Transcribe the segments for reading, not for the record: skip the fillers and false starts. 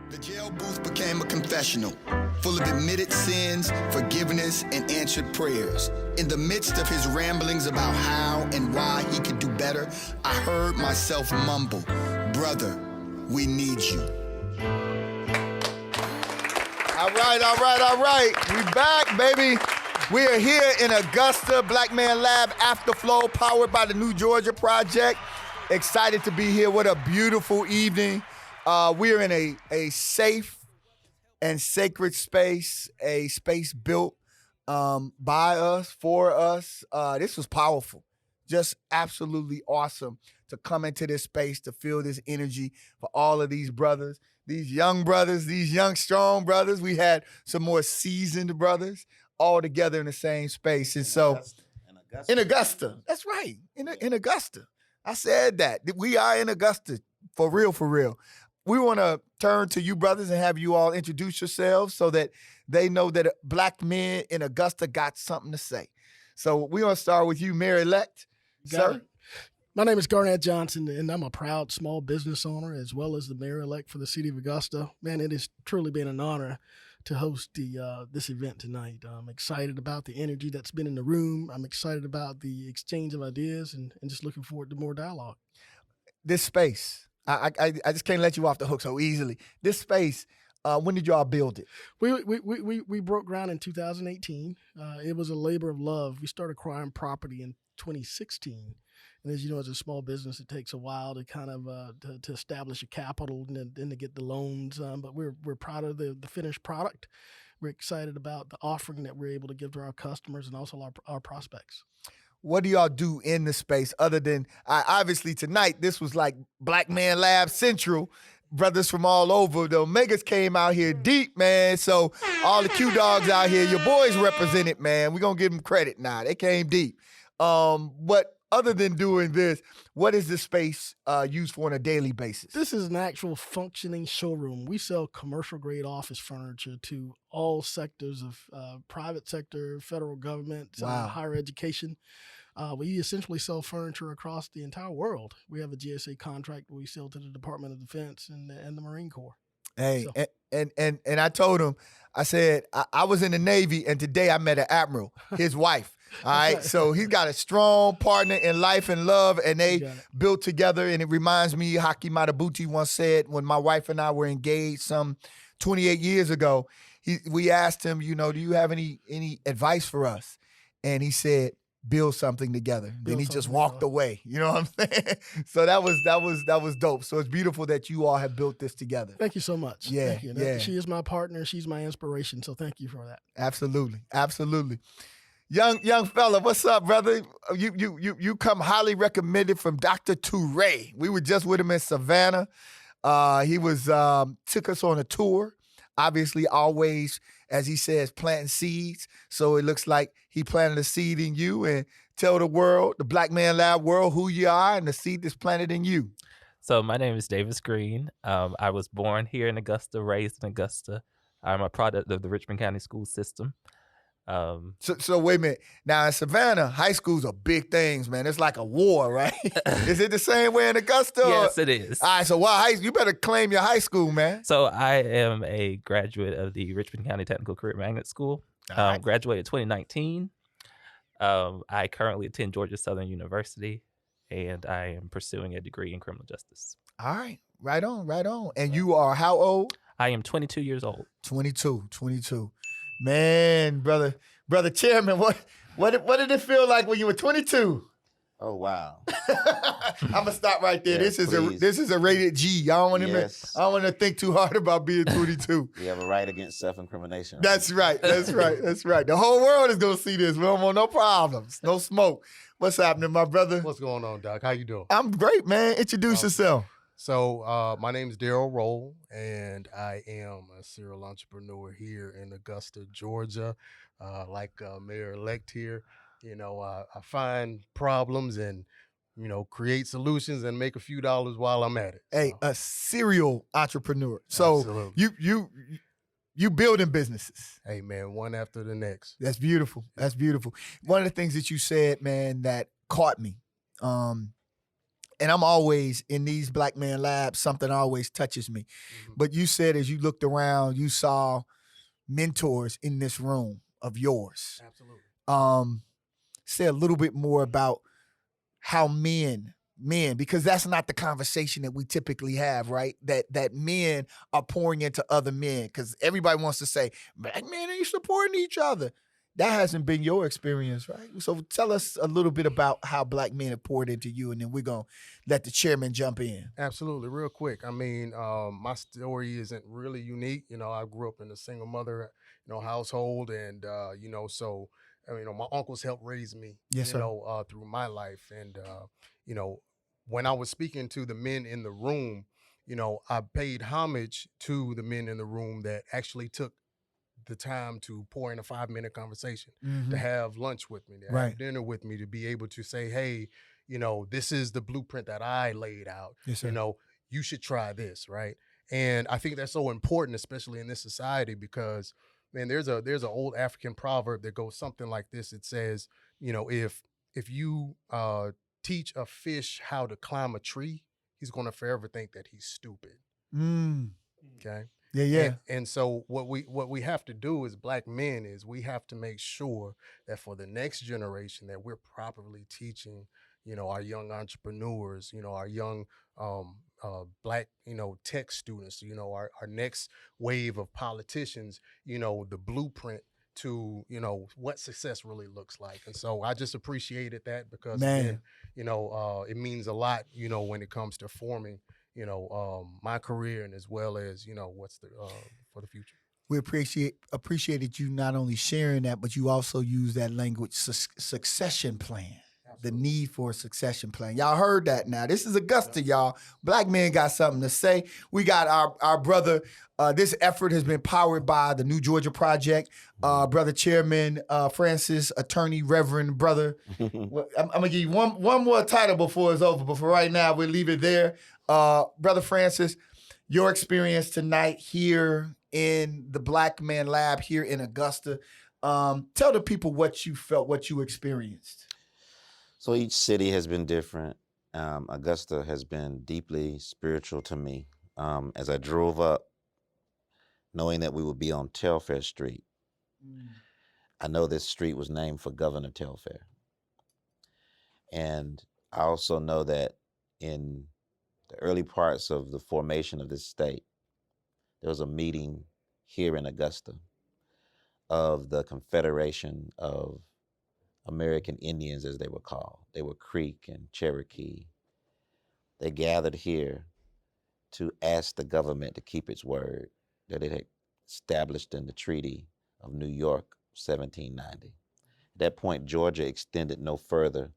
The jail booth became a confessional, full of admitted sins, forgiveness, and answered prayers. In the midst of his ramblings about how and why he could do better, I heard myself mumble, "Brother, we need you." All right. We back, baby. We are here in Augusta, Black Man Lab Afterflow, powered by the New Georgia Project. Excited to be here. What a beautiful evening. We are in a safe and sacred space, a space built by us, for us. This was powerful. Just absolutely awesome to come into this space, to feel this energy for all of these brothers, these young, strong brothers. We had some more seasoned brothers all together in the same space. And in Augusta. That's right. In Augusta. I said that. We are in Augusta. For real. We want to turn to you brothers and have you all introduce yourselves so that they know that Black men in Augusta got something to say. So we're going to start with you, Mayor-elect. Sir? My name is Garnett Johnson, and I'm a proud small business owner as well as the mayor-elect for the city of Augusta. Man, it has truly been an honor to host this event tonight. I'm excited about the energy that's been in the room. I'm excited about the exchange of ideas and just looking forward to more dialogue. This space, I just can't let you off the hook so easily. This space, when did y'all build it? We broke ground in 2018. It was a labor of love. We started acquiring property in 2016. And as you know, as a small business, it takes a while to kind of to establish a capital and then to get the loans. But we're proud of the finished product. We're excited about the offering that we're able to give to our customers and also our prospects. What do y'all do in the space other than, obviously tonight, this was like Black Man Lab Central. Brothers from all over. The Omegas came out here deep, man. So all the Q-Dogs out here, your boys represented, man. We're going to give them credit now. They came deep. But other than doing this, what is this space used for on a daily basis? This is an actual functioning showroom. We sell commercial-grade office furniture to all sectors of private sector, federal government, higher education. We essentially sell furniture across the entire world. We have a GSA contract we sell to the Department of Defense and the Marine Corps. Hey, so. And I told him, I said, I was in the Navy, and today I met an admiral, his wife. All right, so he's got a strong partner in life and love, and they built together. And it reminds me, Haki Matabuti once said, when my wife and I were engaged some 28 years ago, we asked him, do you have any advice for us? And he said, build something together. Then he just walked away. You know what I'm saying? So that was dope. So it's beautiful that you all have built this together. Thank you so much. Yeah, thank you. Yeah. She is my partner. She's my inspiration. So thank you for that. Absolutely. Young fella, what's up, brother? You come highly recommended from Dr. Toure. We were just with him in Savannah. He was took us on a tour. Obviously, always, as he says, planting seeds. So it looks like he planted a seed in you, and tell the world, the Black Man Lab world, who you are and the seed that's planted in you. So my name is Davis Green. I was born here in Augusta, raised in Augusta. I'm a product of the Richmond County school system. So wait a minute. Now in Savannah, high schools are big things, man. It's like a war, right? Is it the same way in Augusta? Yes, it is. All right, so you better claim your high school, man. So I am a graduate of the Richmond County Technical Career Magnet School. Graduated 2019. I currently attend Georgia Southern University, and I am pursuing a degree in criminal justice. All right, right on. And you are how old? I am 22 years old. 22. Man, brother chairman, what did it feel like when you were 22? Oh wow! I'm gonna stop right there. Yes, this is a rated G. I don't want to think too hard about being 22. We have a right against self-incrimination. That's right. The whole world is gonna see this. We don't want no problems, no smoke. What's happening, my brother? What's going on, Doc? How you doing? I'm great, man. Introduce yourself. So my name is Daryl Rolle, and I am a serial entrepreneur here in Augusta, Georgia. Like mayor-elect here, I find problems and, create solutions and make a few dollars while I'm at it. Hey, a serial entrepreneur. So absolutely. you building businesses. Hey, man, one after the next. That's beautiful. One of the things that you said, man, that caught me. and I'm always in these Black Man Labs, something always touches me. But you said as you looked around, you saw mentors in this room of yours. Absolutely. Say a little bit more about how men, because that's not the conversation that we typically have, right? That men are pouring into other men, because everybody wants to say, Black men ain't supporting each other. That hasn't been your experience, right? So tell us a little bit about how Black men have poured into you, and then we're going to let the chairman jump in. Absolutely. Real quick. I mean, my story isn't really unique. You know, I grew up in a single mother, household. And, so, my uncles helped raise me, Yes, sir. Through my life. And, when I was speaking to the men in the room, I paid homage to the men in the room that actually took the time to pour in a 5-minute conversation, to have lunch with me, to have dinner with me, to be able to say, hey, this is the blueprint that I laid out. Yes, sir. You should try this, right? And I think that's so important, especially in this society, because man, there's an old African proverb that goes something like this. It says, if you teach a fish how to climb a tree, he's going to forever think that he's stupid. Okay. Yeah. And so what we have to do as Black men is we have to make sure that for the next generation that we're properly teaching, our young entrepreneurs, our young Black, tech students, our next wave of politicians, the blueprint to, what success really looks like. And so I just appreciated that because again, it means a lot, when it comes to forming my career, and as well as, what's the for the future. We appreciated you not only sharing that, but you also use that language, succession plan. Absolutely. The need for a succession plan. Y'all heard that now. This is Augusta, y'all. Black men got something to say. We got our brother. This effort has been powered by the New Georgia Project. Brother Chairman Francis, attorney, Reverend Brother. I'm going to give you one more title before it's over, but for right now, we'll leave it there. Brother Francis, your experience tonight here in the Black Man Lab here in Augusta. Tell the people what you felt, what you experienced. So each city has been different. Augusta has been deeply spiritual to me. As I drove up, knowing that we would be on Telfair Street, I know this street was named for Governor Telfair. And I also know that in the early parts of the formation of this state, there was a meeting here in Augusta of the Confederation of American Indians, as they were called. They were Creek and Cherokee. They gathered here to ask the government to keep its word that it had established in the Treaty of New York, 1790. At that point, Georgia extended no further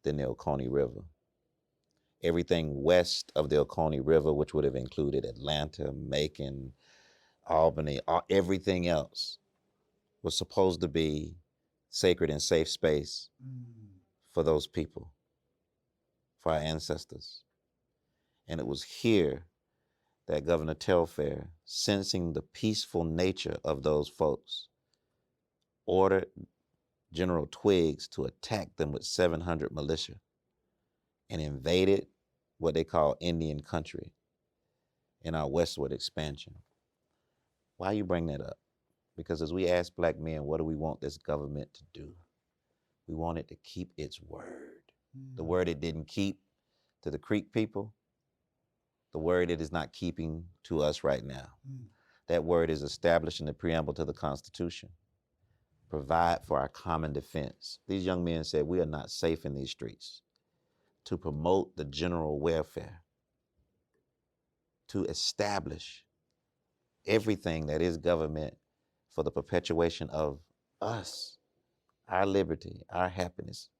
than the Oconee River. Everything west of the Oconee River, which would have included Atlanta, Macon, Albany, everything else was supposed to be sacred and safe space for those people, for our ancestors. And it was here that Governor Telfair, sensing the peaceful nature of those folks, ordered General Twiggs to attack them with 700 militia and invaded what they call Indian country in our westward expansion. Why you bring that up? Because as we ask Black men, what do we want this government to do? We want it to keep its word. The word it didn't keep to the Creek people, the word it is not keeping to us right now. That word is established in the preamble to the Constitution. Provide for our common defense. These young men said, we are not safe in these streets. To promote the general welfare, to establish everything that is government for the perpetuation of us, our liberty, our happiness.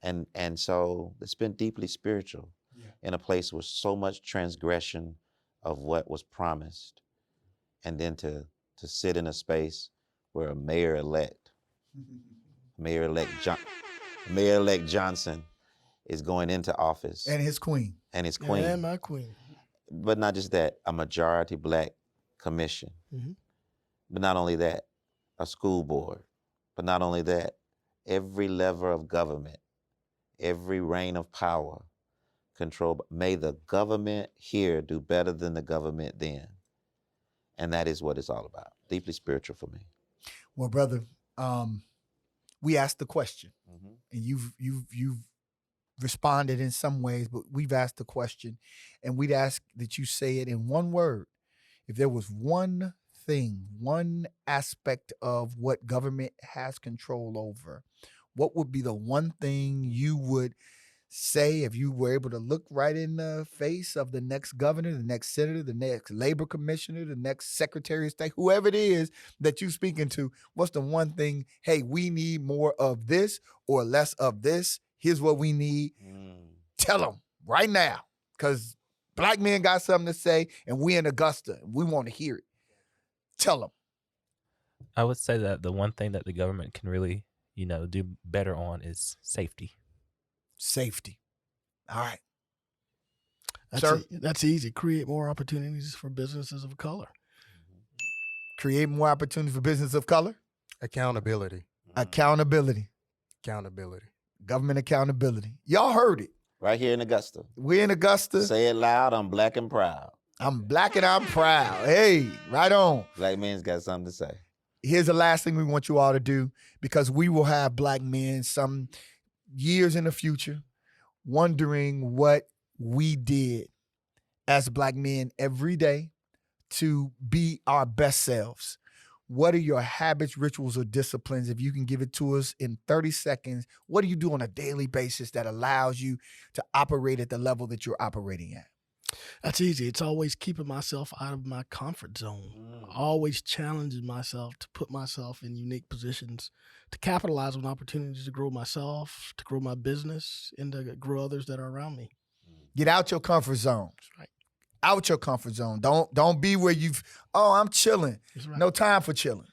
And so it's been deeply spiritual in a place with so much transgression of what was promised. And then to sit in a space where a mayor-elect Johnson is going into office. And his queen. And my queen. But not just that, a majority Black commission. But not only that, a school board. But not only that, every lever of government, every reign of power controlled. May the government here do better than the government then. And that is what it's all about. Deeply spiritual for me. Well, brother, we asked the question, Mm-hmm. and you've responded in some ways, but we've asked the question, and we'd ask that you say it in one word. If there was one thing, one aspect of what government has control over, what would be the one thing you would say if you were able to look right in the face of the next governor, the next senator, the next labor commissioner, the next secretary of state, whoever it is that you're speaking to? What's the one thing, hey, we need more of this or less of this? Here's what we need. Tell them right now, because black men got something to say, and we in Augusta, and we want to hear it. Tell them. I would say that the one thing that the government can really, do better on is safety. Safety. All right. That's easy. Create more opportunities for businesses of color. Create more opportunities for business of color. Accountability. Accountability. Accountability. Government accountability. Y'all heard it. Right here in Augusta. We're in Augusta. Say it loud. I'm black and proud. I'm black and I'm proud. Hey, right on. Black men's got something to say. Here's the last thing we want you all to do, because we will have black men some years in the future wondering what we did as black men every day to be our best selves. What are your habits, rituals, or disciplines? If you can give it to us in 30 seconds, what do you do on a daily basis that allows you to operate at the level that you're operating at? That's easy. It's always keeping myself out of my comfort zone. Always challenging myself to put myself in unique positions, to capitalize on opportunities to grow myself, to grow my business, and to grow others that are around me. Get out your comfort zone. That's right. Out your comfort zone. Don't be where I'm chilling. That's right. No time for chilling.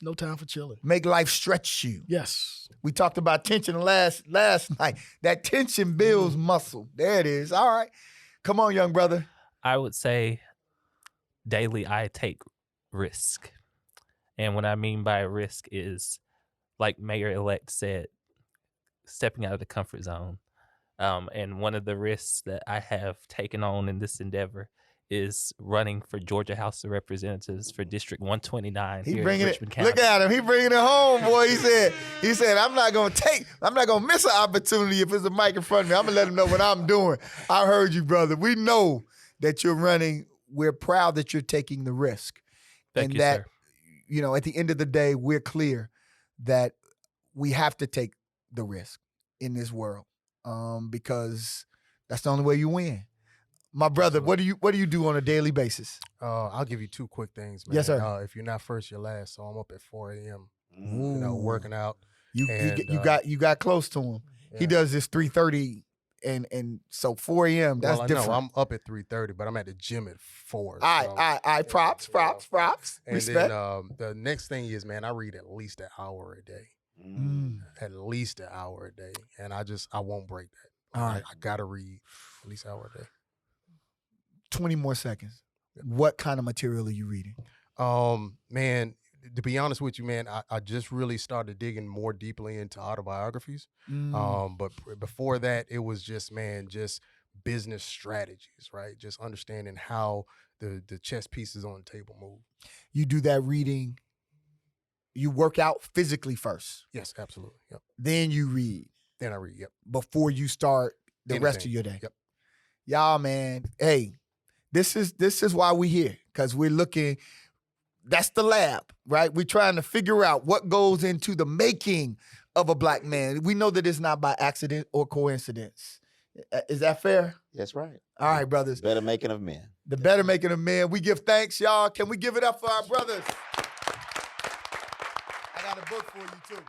No time for chilling. Make life stretch you. Yes. We talked about tension last night. That tension builds muscle. There it is. All right. Come on, young brother. I would say daily I take risk. And what I mean by risk is, like Mayor-elect said, stepping out of the comfort zone. And one of the risks that I have taken on in this endeavor is running for Georgia House of Representatives for District 129 here in Richmond County. Look at him. He bringing it home, boy. He said, I'm not going to miss an opportunity if there's a mic in front of me. I'm going to let him know what I'm doing. I heard you, brother. We know that you're running. We're proud that you're taking the risk. Thank you, sir. At the end of the day, we're clear that we have to take the risk in this world, because that's the only way you win. My brother, what do you do on a daily basis? I'll give you two quick things, man. Yes, sir. If you're not first, you're last. So I'm up at 4 a.m. Ooh. Working out. You got close to him. Yeah. He does this 3:30, and so 4 a.m. That's different. I'm up at 3:30, but I'm at the gym at 4. All right. Props. And Respect. then the next thing is, man, I read at least an hour a day. At least an hour a day, and I won't break that. All right. I gotta read at least an hour a day. 20 more seconds. What kind of material are you reading? Man, to be honest with you, man, I just really started digging more deeply into autobiographies. But before that, it was just business strategies, right? Just understanding how the chess pieces on the table move. You do that reading. You work out physically first. Yes, absolutely. Yep. Then you read. Then I read. Yep. Before you start the rest of your day. Yep. Y'all, man, hey, this is why we here, because we're looking. That's the lab, right? We're trying to figure out what goes into the making of a black man. We know that it's not by accident or coincidence. Is that fair? That's right. All right, brothers. Better making of men. The better making of men. We give thanks, y'all. Can we give it up for our brothers? I got a book for you, too.